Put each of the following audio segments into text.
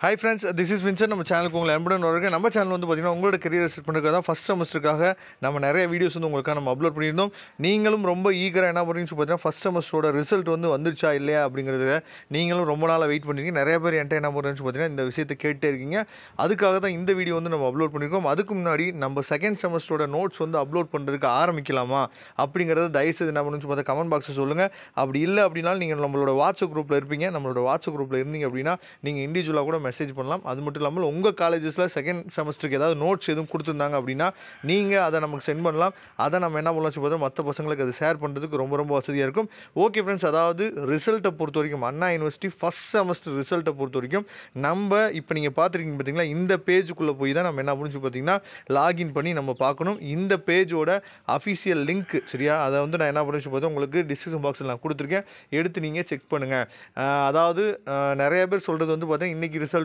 Hi friends, this is Vincent. நம்ம சேனலுக்கு உங்களை அன்புடன் வரவேற்கிறேன். நம்ம சேனல் வந்து பார்த்தீங்கன்னா உங்களோட கரியர் செட் பண்ணுறதுக்காக தான் ஃபஸ்ட் செமஸ்டருக்காக நம்ம நிறைய வீடியோஸ் வந்து உங்களுக்காக நம்ம அப்லோட் பண்ணியிருந்தோம். நீங்களும் ரொம்ப ஈகராக என்ன பண்ணுறீங்கன்னு பார்த்தீங்கன்னா ஃபஸ்ட் செமஸ்டரோட ரிசல்ட் வந்து வந்துருச்சா இல்லையா அப்படிங்கிறத நீங்களும் ரொம்ப நாளாக வெயிட் பண்ணிருக்கீங்க. நிறைய பேர் என்கிட்ட என்ன பண்ணுறேன்னு பார்த்தீங்கன்னா இந்த விஷயத்தை கேட்டே இருக்கீங்க. அதுக்காக தான் இந்த வீடியோ வந்து நம்ம அப்லோட் பண்ணியிருக்கோம். அதுக்கு முன்னாடி நம்ம செகண்ட் செமஸ்டரோட நோட்ஸ் வந்து அப்லோட் பண்ணுறதுக்கு ஆரம்பிக்கலாமா அப்படிங்கிறத தயவுசெய்து என்ன பண்ணுன்னு பார்த்தா கமெண்ட் பாக்ஸில் சொல்லுங்கள். அப்படி இல்லை அப்படின்னாலும் நீங்கள் நம்மளோட வாட்ஸ்அப் குரூப்பில் இருப்பீங்க. நம்மளோட வாட்ஸ்அப் குரூப்பில் இருந்தீங்க அப்படின்னா நீங்கள் இண்டிவிஜுவலாக கூட மெசேஜ் பண்ணலாம். அது மட்டும் இல்லாமல் உங்கள் காலேஜஸில் செகண்ட் செமஸ்டருக்கு ஏதாவது நோட்ஸ் எதுவும் கொடுத்துருந்தாங்க அப்படின்னா நீங்கள் அதை நமக்கு சென்ட் பண்ணலாம். அதை நம்ம என்ன பண்ணலாம் பார்த்தா மற்ற பசங்களுக்கு அது ஷேர் பண்ணுறதுக்கு ரொம்ப ரொம்ப வசதியாக இருக்கும். ஓகே ஃப்ரெண்ட்ஸ், அதாவது ரிசல்ட்டை பொறுத்த வரைக்கும் அண்ணா யூனிவர்சிட்டி ஃபஸ்ட் செமஸ்டர் ரிசல்ட்டை பொறுத்த வரைக்கும் நம்ம இப்போ நீங்கள் பார்த்துருக்கீங்க பார்த்தீங்களா, இந்த பேஜுக்குள்ளே போய் தான் நம்ம என்ன முடிஞ்சு பார்த்தீங்கன்னா லாகின் பண்ணி நம்ம பார்க்கணும். இந்த பேஜோட அஃபிஷியல் லிங்க் சரியா, அதை வந்து நான் என்ன முடிஞ்சு பார்த்தா உங்களுக்கு டிஸ்கிரிப்ஷன் பாக்ஸில் நான் கொடுத்துருக்கேன், எடுத்து நீங்கள் செக் பண்ணுங்கள். அதாவது நிறைய பேர் சொல்கிறது வந்து பார்த்தீங்கன்னா இன்றைக்கி ரிசல்ட்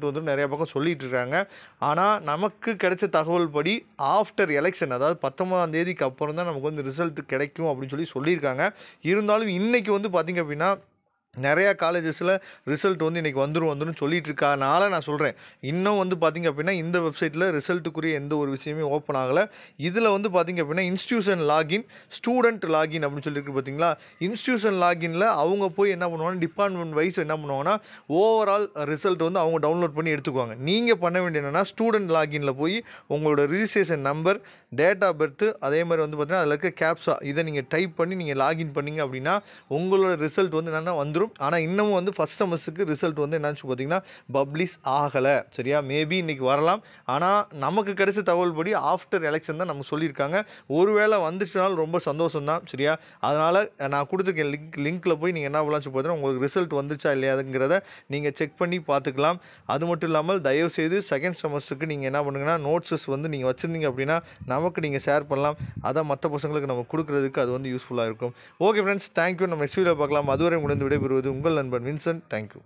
வந்துடும் நிறைய பக்கம் சொல்லிட்டு இருக்காங்க. ஆனால் நமக்கு கிடைச்ச தகவல் படி ஆஃப்டர் எலெக்ஷன், அதாவது 19ஆம் தேதிக்கு அப்புறம் தான் நமக்கு வந்து ரிசல்ட் கிடைக்கும் அப்படின்னு சொல்லியிருக்காங்க. இருந்தாலும் இன்றைக்கி வந்து பார்த்திங்க அப்படின்னா நிறையா காலேஜஸில் ரிசல்ட் வந்து இன்றைக்கி வந்துடும் சொல்லிட்டு இருக்கனால நான் சொல்கிறேன். இன்னும் வந்து பார்த்திங்க அப்படின்னா இந்த வெப்சைட்டில் ரிசல்ட்டுக்குரிய எந்த ஒரு விஷயமே ஓப்பன் ஆகலை. இதில் வந்து பார்த்திங்க அப்படின்னா இன்ஸ்டியூஷன் லாகின், ஸ்டூடெண்ட் லாகின் அப்படின்னு சொல்லியிருக்கு பார்த்தீங்களா. இன்ஸ்டியூஷன் லாகினில் அவங்க போய் என்ன பண்ணுவாங்கன்னா டிபார்ட்மெண்ட் வைஸ் என்ன பண்ணுவாங்கன்னா ஓவரால் ரிசல்ட் வந்து அவங்க டவுன்லோட் பண்ணி எடுத்துக்குவாங்க. நீங்கள் பண்ண வேண்டிய என்னென்னா ஸ்டூடெண்ட் லாகினில் போய் உங்களோட registration number, date of birth, அதே மாதிரி வந்து பார்த்திங்கன்னா அதில் இருக்க கேப்ஸா இதை நீங்கள் டைப் பண்ணி நீங்கள் லாகின் பண்ணிங்க அப்படின்னா உங்களோட ரிசல்ட் வந்து என்னென்னா வந்துடும். ஆனால் இன்னமும் வந்து ஃபஸ்ட் செமஸ்டருக்கு ரிசல்ட் வந்து என்னன்னு பார்த்தீங்கன்னா பப்ளிஷ் ஆகலை சரியா. மேபி இன்றைக்கி வரலாம். ஆனால் நமக்கு கிடைச்ச தகவல் படி ஆஃப்டர் எலெக்ஷன் தான் நமக்கு சொல்லியிருக்காங்க. ஒருவேளை வந்துச்சுனாலும் ரொம்ப சந்தோஷம் தான் சரியா. அதனால் நான் கொடுத்துருக்கேன் லிங்க்கில் போய் நீங்கள் என்ன பண்ணலாம் பார்த்தீங்கன்னா உங்களுக்கு ரிசல்ட் வந்துச்சா இல்லையாதுங்கிறத நீங்கள் செக் பண்ணி பார்த்துக்கலாம். அது மட்டும் இல்லாமல் தயவுசெய்து செகண்ட் செமஸ்டருக்கு நீங்கள் என்ன பண்ணுங்கன்னா நோட்ஸஸ் வந்து நீங்கள் வச்சுருந்தீங்க அப்படின்னா நமக்கு நீங்கள் ஷேர் பண்ணலாம். அதை மற்ற பசங்களுக்கு நம்ம கொடுக்குறதுக்கு அது வந்து யூஸ்ஃபுல்லாக இருக்கும். Okay friends, thank you. நம்ம நெக்ஸ்ட் வீடியோ பார்க்கலாம். அதுவரை முடிந்து விடைபெறுவது உங்கள் நண்பன் வின்சென்ட். தேங்க்யூ.